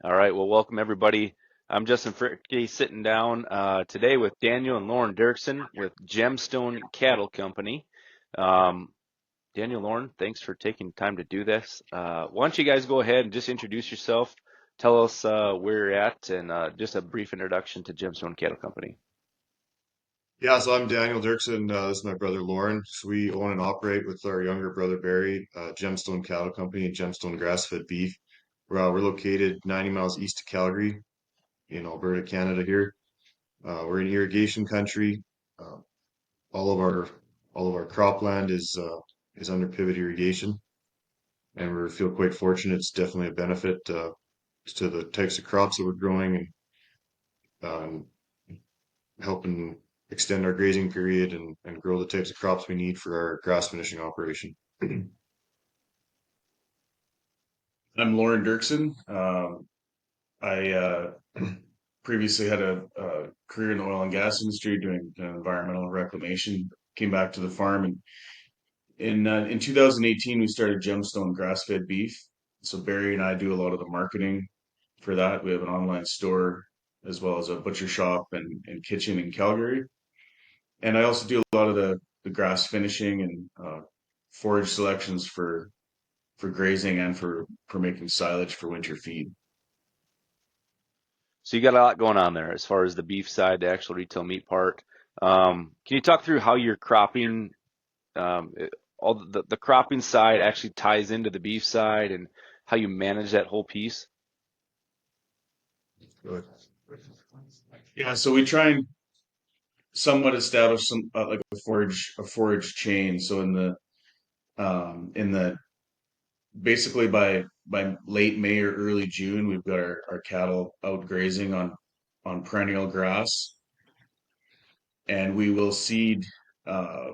All right, well, welcome everybody. I'm Justin Fricky sitting down today with Daniel and Lauren Dirksen with Gemstone Cattle Company. Um, Daniel, Lauren, thanks for taking time to do this. Why don't you guys go ahead and just introduce yourself, tell us where you're at, and just a brief introduction to Gemstone Cattle Company. Yeah, so I'm Daniel Dirksen. This is my brother Lauren. So we own and operate with our younger brother Barry, Gemstone Cattle Company and Gemstone Grass-Fed Beef. We're located 90 miles east of Calgary in Alberta, Canada here. We're in irrigation country. Uh, all of our all of our cropland is under pivot irrigation, and we feel quite fortunate. It's definitely a benefit to the types of crops that we're growing and um, helping extend our grazing period and grow the types of crops we need for our grass finishing operation. I'm Lauren Dirksen. I previously had a career in the oil and gas industry doing environmental reclamation. Came back to the farm, and in 2018 we started Gemstone Grass-Fed Beef. So Barry and I do a lot of the marketing for that. We have an online store as well as a butcher shop and kitchen in Calgary. And I also do a lot of the grass finishing and forage selections for grazing and for making silage for winter feed. So you got a lot going on there as far as the beef side, the actual retail meat part. Can you talk through how you're cropping all the cropping side actually ties into the beef side and how you manage that whole piece? Good. Yeah, so we try and somewhat establish some like a forage chain. So in the basically by late May or early June, we've got our cattle out grazing on perennial grass, and we will uh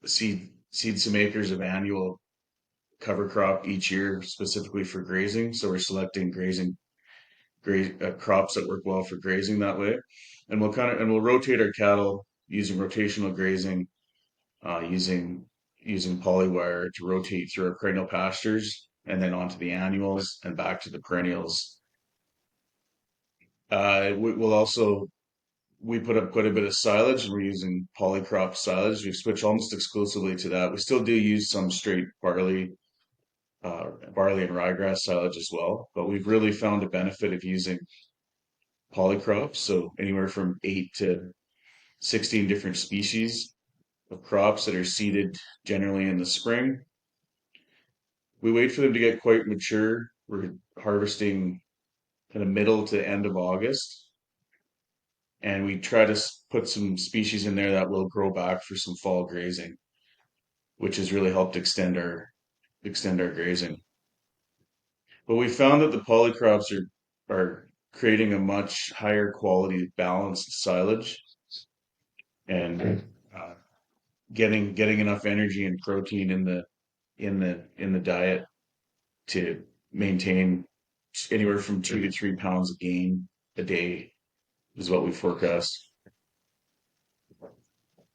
seed some acres of annual cover crop each year specifically for grazing. So we're selecting crops that work well for grazing that way, and we'll rotate our cattle using rotational grazing, using polywire to rotate through our perennial pastures and then onto the annuals and back to the perennials. We'll also we put up quite a bit of silage, and we're using polycrop silage. We've switched almost exclusively to that. We still do use some straight barley and ryegrass silage as well, but we've really found a benefit of using polycrops. So anywhere from 8 to 16 different species of crops that are seeded generally in the spring. We wait for them to get quite mature. We're harvesting kind of middle to end of August, and we try to put some species in there that will grow back for some fall grazing, which has really helped extend our grazing. But we found that the polycrops are creating a much higher quality balanced silage and uh, getting enough energy and protein in the diet to maintain anywhere from 2 to 3 pounds of gain a day is what we forecast.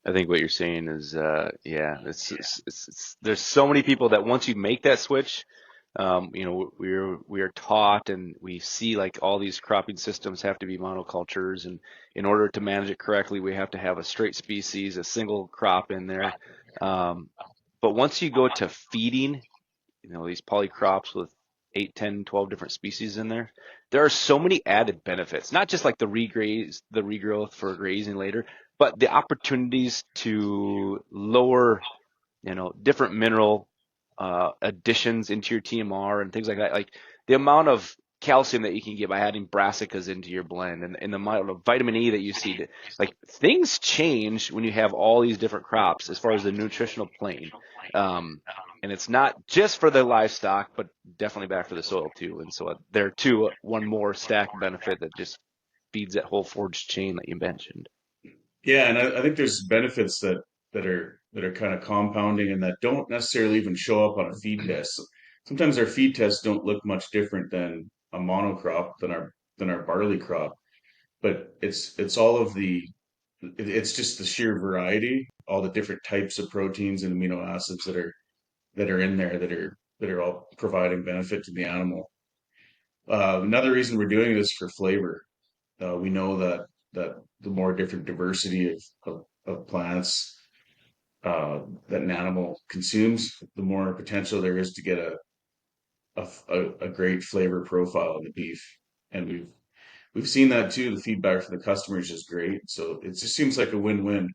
I think what you're saying is, yeah, there's so many people that once you make that switch, we are taught and we see like all these cropping systems have to be monocultures, and in order to manage it correctly, we have to have a straight species, a single crop in there. Um, but once you go to feeding, these polycrops with 8, 10, 12 different species in there, there are so many added benefits, not just like the regrowth for grazing later, but the opportunities to lower, different mineral additions into your TMR and things like that. Like the amount of calcium that you can get by adding brassicas into your blend, and the amount of vitamin E that you see. Like things change when you have all these different crops as far as the nutritional plane. Um, and it's not just for the livestock, but definitely bad for the soil too. And so there too, one more stack benefit that just feeds that whole forage chain that you mentioned. Yeah, and I think there's benefits that are kind of compounding and that don't necessarily even show up on a feed test. Sometimes our feed tests don't look much different than a monocrop than our barley crop, but it's all of it's just the sheer variety, all the different types of proteins and amino acids that are in there that are all providing benefit to the animal. Another reason we're doing this for flavor. We know that the more different diversity of plants that an animal consumes, the more potential there is to get a great flavor profile in the beef. And we've seen that too. The feedback from the customers is great. So it just seems like a win-win.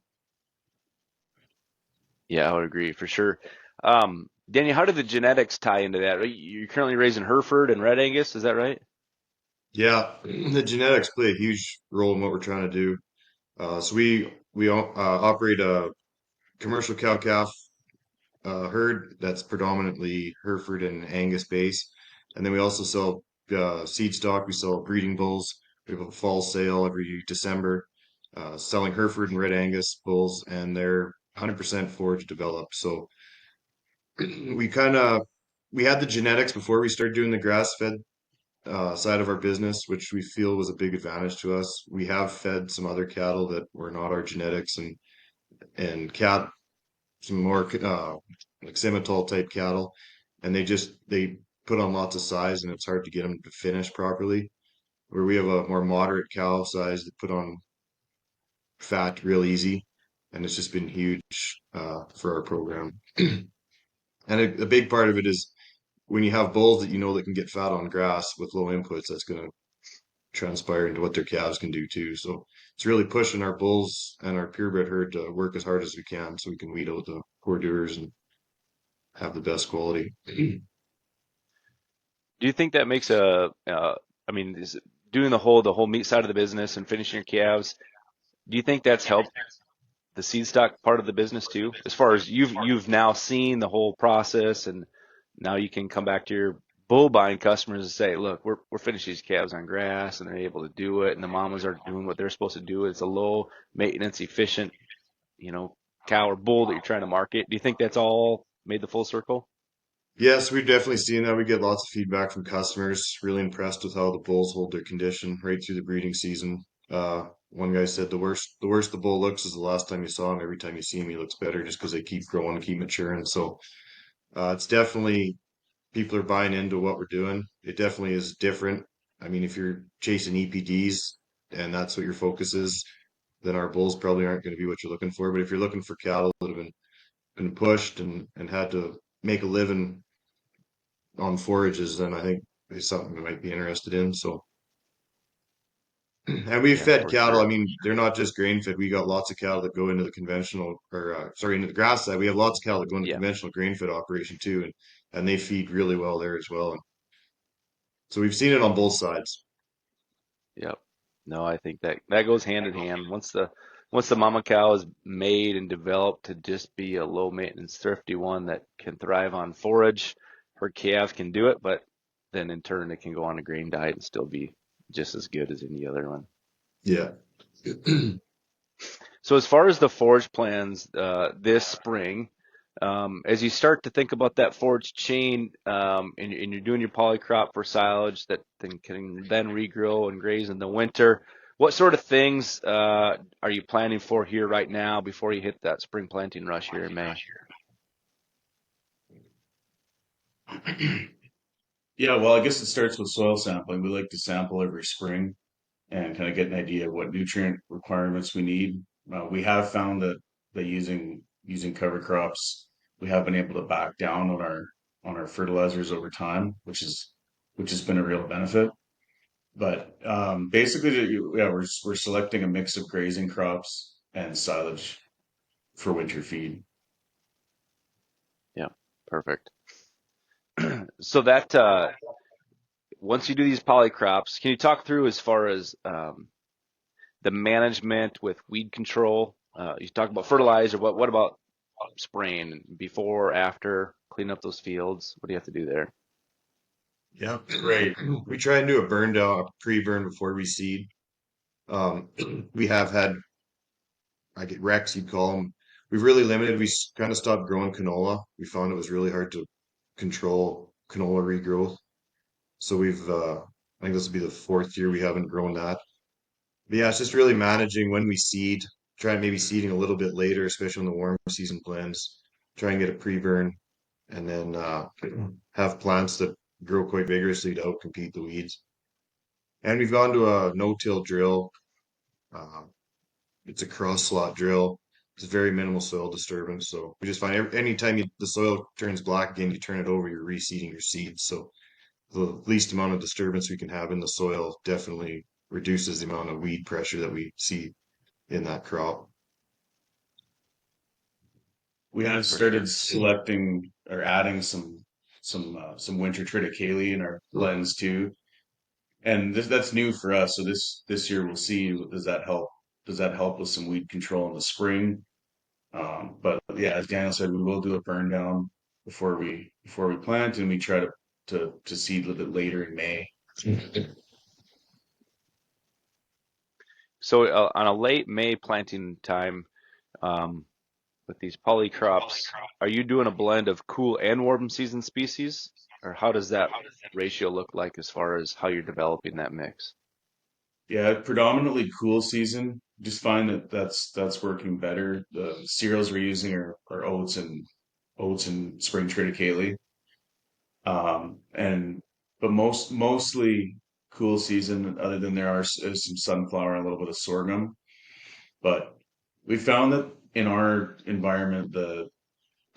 Yeah, I would agree for sure. Daniel, how did the genetics tie into that? You're currently raising Hereford and Red Angus, is that right? Yeah, the genetics play a huge role in what we're trying to do. So we operate a commercial cow calf herd that's predominantly Hereford and Angus base, and then we also sell seed stock. We sell breeding bulls. We have a fall sale every December, selling Hereford and Red Angus bulls, and they're 100% forage developed. So we kind of we had the genetics before we started doing the grass fed side of our business, which we feel was a big advantage to us. We have fed some other cattle that were not our genetics, and some more like Simmental type cattle, and they put on lots of size, and it's hard to get them to finish properly. Where we have a more moderate cow size that put on fat real easy, and it's just been huge for our program. And a big part of it is when you have bulls that you know that can get fat on grass with low inputs, that's going to transpire into what their calves can do too. So it's really pushing our bulls and our purebred herd to work as hard as we can so we can weed out the poor doers and have the best quality. Do you think that makes I mean, is doing the whole meat side of the business and finishing your calves, do you think that's helped the seed stock part of the business too? As far as you've now seen the whole process, and now you can come back to your bull buying customers and say, look, we're finishing these calves on grass, and they're able to do it, and the mamas are doing what they're supposed to do. It's a low maintenance, efficient, you know, cow or bull that you're trying to market. Do you think that's all made the full circle? Yes, we've definitely seen that. We get lots of feedback from customers, really impressed with how the bulls hold their condition right through the breeding season. One guy said the worst the bull looks is the last time you saw him. Every time you see him, he looks better just because they keep growing, keep maturing. So it's definitely people are buying into what we're doing. It definitely is different. I mean, if you're chasing EPDs and that's what your focus is, then our bulls probably aren't going to be what you're looking for. But if you're looking for cattle that have been pushed and had to make a living on forages, then I think it's something we might be interested in. So, and we've Yeah, fed for cattle. I sure. mean, they're not just grain fed. We got lots of cattle that go into the conventional, or sorry, into the grass side. We have lots of cattle that go into Yeah. conventional grain fed operation too, and they feed really well there as well. And so we've seen it on both sides. Yep. No, I think that goes hand in hand. Once the mama cow is made and developed to just be a low maintenance, thrifty one that can thrive on forage, her calf can do it, but then in turn it can go on a grain diet and still be just as good as any other one. Yeah. So as far as the forage plans this spring, as you start to think about that forage chain, and you're doing your polycrop for silage that can then regrow and graze in the winter, what sort of things are you planning for here right now before you hit that spring planting rush here in May? Yeah, well, I guess it starts with soil sampling. We like to sample every spring and kind of get an idea of what nutrient requirements we need. We have found that using cover crops, we have been able to back down on our fertilizers over time, which has been a real benefit. But basically, yeah, we're selecting a mix of grazing crops and silage for winter feed. Yeah, perfect. So that once you do these polycrops, can you talk through as far as the management with weed control? You talk about fertilizer. What about spraying before, after, clean up those fields? What do you have to do there? Yeah. Right. We try and do a burn down, a pre-burn before we seed. Um, we have had, I get Rex, you'd call them. We've really limited. We kind of stopped growing canola. We found it was really hard to control canola regrowth. So I think this will be the fourth year we haven't grown that. But yeah, it's just really managing when we seed, try maybe seeding a little bit later, especially when the warm season blends. Try and get a pre-burn and then have plants that grow quite vigorously to outcompete the weeds. And we've gone to a no-till drill. Uh, it's a cross slot drill. It's very minimal soil disturbance. So we just find anytime the soil turns black again, you turn it over, you're reseeding your seeds. So the least amount of disturbance we can have in the soil definitely reduces the amount of weed pressure that we see in that crop. We have For started sure. selecting or adding some winter triticale in our blends too, and that's new for us. So this year we'll see, does that help? Does that help with some weed control in the spring? But yeah, as Daniel said, we will do a burn down before we plant, and we try to seed a little bit later in May. So on a late May planting time, um, with these polycrops, are you doing a blend of cool and warm season species, or how does that ratio look like as far as how you're developing that mix? Yeah, predominantly cool season. Just find that that's working better. The cereals we're using are oats and spring triticale. And but mostly cool season. Other than there is some sunflower and a little bit of sorghum. But we found that in our environment, the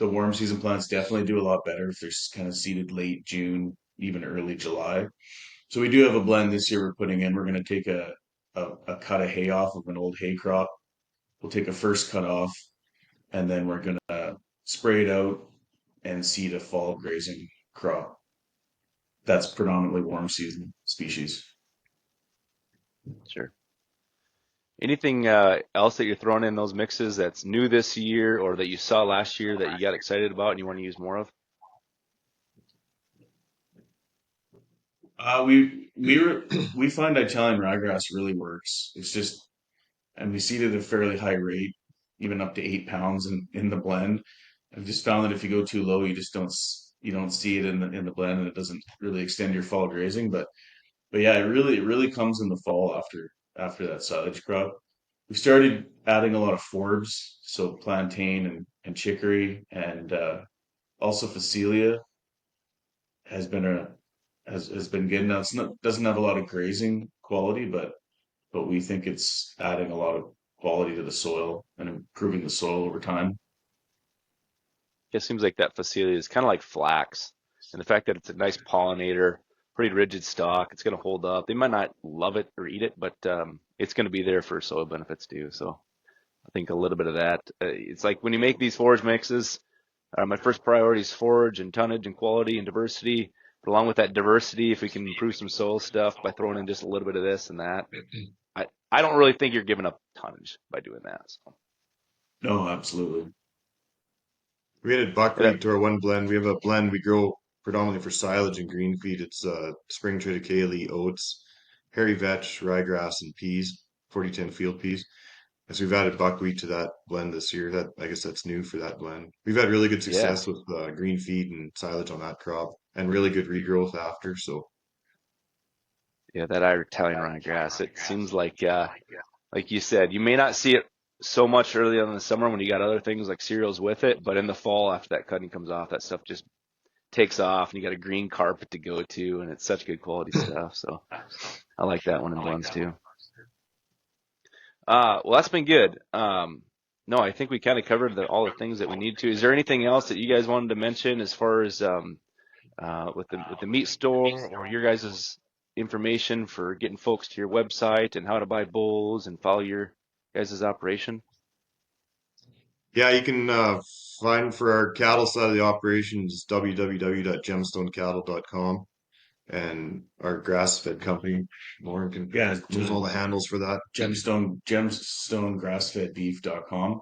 warm season plants definitely do a lot better if they're kind of seeded late June, even early July. So we do have a blend this year we're putting in. We're going to take a cut of hay off of an old hay crop. We'll take a first cut off, and then we're going to spray it out and seed a fall grazing crop. That's predominantly warm season species. Sure. Anything else that you're throwing in those mixes that's new this year or that you saw last year that you got excited about and you want to use more of? We find Italian ryegrass really works. It's just, and we seed at a fairly high rate, even up to 8 pounds in the blend. I've just found that if you go too low, you don't see it in the blend, and it doesn't really extend your fall grazing. But yeah, it really comes in the fall after that silage crop. We started adding a lot of forbs, so plantain and chicory, and also Phacelia has been a has been good. Now it's not doesn't have a lot of grazing quality, but we think it's adding a lot of quality to the soil and improving the soil over time. It seems like that facility is kind of like flax, and the fact that it's a nice pollinator, pretty rigid stalk, it's going to hold up. They might not love it or eat it, but it's going to be there for soil benefits too. So I think a little bit of that. It's like when you make these forage mixes, my first priority is forage and tonnage and quality and diversity. But along with that diversity, if we can improve some soil stuff by throwing in just a little bit of this and that, I don't really think you're giving up tonnage by doing that. So, No, absolutely. We added but buckwheat to our one blend. We have a blend we grow predominantly for silage and green feed. It's spring triticale, oats, hairy vetch, ryegrass, and peas, 4010 field peas. And so we've added buckwheat to that blend this year. That I guess that's new for that blend. We've had really good yeah, success with green feed and silage on that crop, and really good regrowth after. So yeah, that Italian ryegrass. It seems like you said, you may not see it so much early on in the summer when you got other things like cereals with it, but in the fall after that cutting comes off, that stuff just takes off, and you got a green carpet to go to, and it's such good quality stuff. So I like that one in blends too. Well, that's been good. No, I think we kind of covered all the things that we need to. Is there anything else that you guys wanted to mention as far as with the meat store or your guys' information for getting folks to your website and how to buy bulls and follow your guys' operation? yeah, you can find for our cattle side of the operations www.gemstonecattle.com, and our grass-fed company. Lauren can Yeah, give all the handles for that. gemstonegrassfedbeef.com.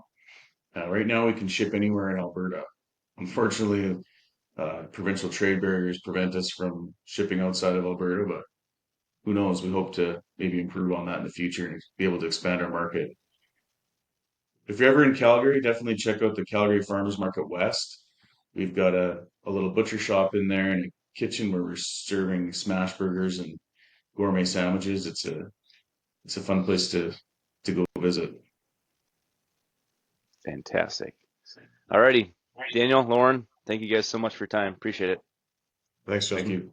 Right now we can ship anywhere in Alberta. Unfortunately, provincial trade barriers prevent us from shipping outside of Alberta, but who knows? We hope to maybe improve on that in the future and be able to expand our market. If you're ever in Calgary, definitely check out the Calgary Farmers Market West. We've got a little butcher shop in there and a kitchen where we're serving smash burgers and gourmet sandwiches. It's a fun place to go visit. Fantastic. Alrighty, Daniel, Lauren, thank you guys so much for your time. Appreciate it. Thanks, Thank Justin. you.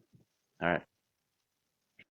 All right.